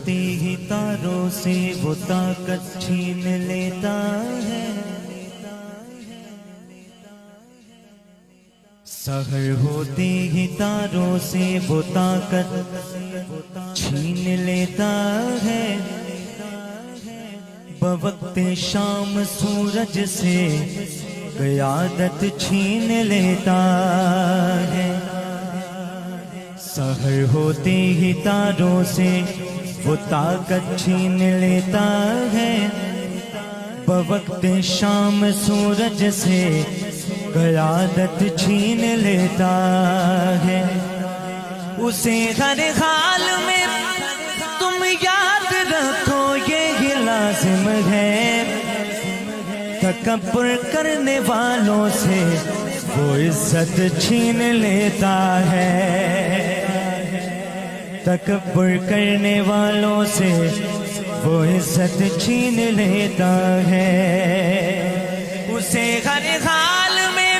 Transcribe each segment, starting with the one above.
होते ही तारों से वो ताकत छीन लेता है। सहर होते ही तारों से वो ताकत छीन लेता है। बवक्त शाम सूरज से क़यादत छीन लेता है। सहर होते ही तारों से वो ताकत छीन लेता है। बवक्त शाम सूरज से क़यादत छीन लेता है। उसे हर हाल में तुम याद रखो, ये लाजिम है। तकब्बुर करने वालों से वो इज्जत छीन लेता है। तकब्बुर करने वालों से वो इज्जत छीन लेता है। उसे हर हाल में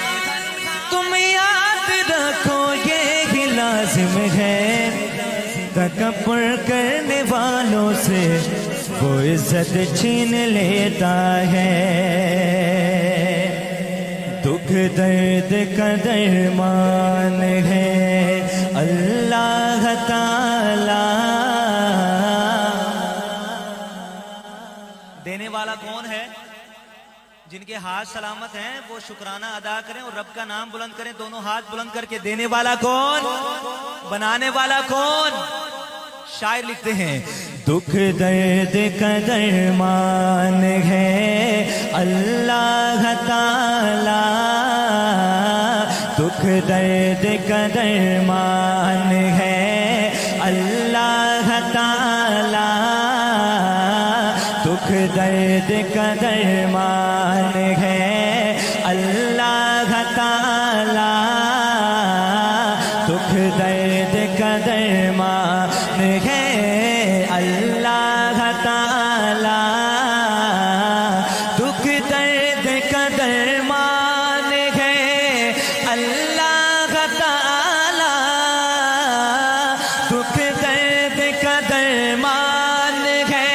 तुम याद रखो, ये ही लाजिम है। तकब्बुर करने वालों से वो इज्जत छीन लेता है। दुख दर्द का दरमान है अल्लाह ताला। देने वाला कौन है? जिनके हाथ सलामत हैं वो शुक्राना अदा करें और रब का नाम बुलंद करें, दोनों हाथ बुलंद करके। देने वाला कौन? बनाने वाला कौन? शायर लिखते हैं, दुख दर्द का दरमान है अल्लाह ताला। दुख दर्द का दरमान है अल्लाह ताला। दुख दर्द का दरमान है अल्लाह ताला। दुख दर्द का दरमान है अल्लाह ताला। दुख दर्द का दरमान है अल्लाह ताला। दुख दर्द का दरमान है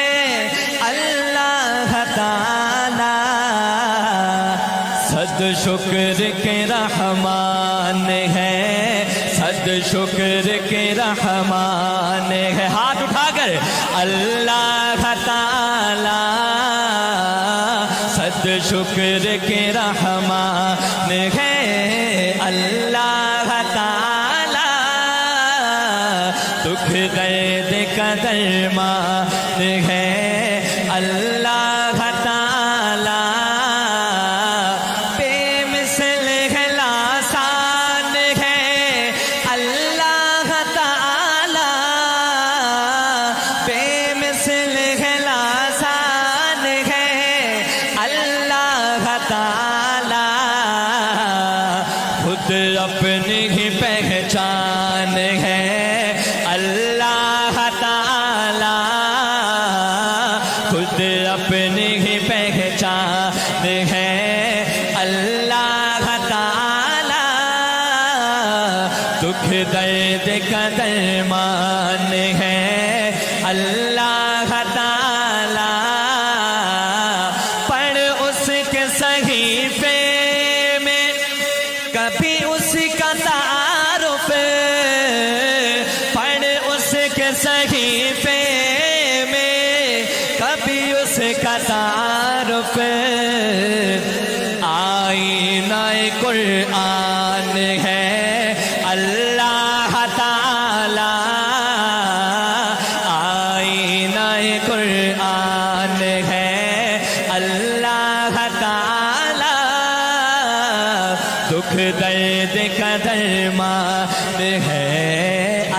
अल्लाह ताला। सद शुक्र के रहमान है, सद शुक्र के रहमान है। हाथ उठाकर अल्लाह ताला। सद शुक्र के रहमान है अल्लाह ताला। दुख दर्द का दरमान है अल्लाह ताला। बेमिसल है लासान है अल्लाह ताला। बेमिसल है लासान है अल्लाह ताला। खुद अपनी ही पहचान है अल्लाह ताला। खुद अपनी ही पहचान है अल्लाह ताला। दुख दर्द का दरमान है अल्लाह ताला। पढ़ उसके सहीफे में कभी उसका तारुफ। पढ़ उसके सहीफे में कभी उसका तारुफ। आईनाए कुरान है अल्लाह ताला। आईनाए कुरान है अल्लाह ताला। दुख दर्द का दरमान है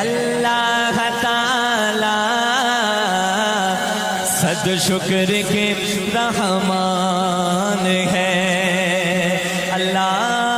अल्लाह ताला। सद शुक्र के रहमान है अल्लाह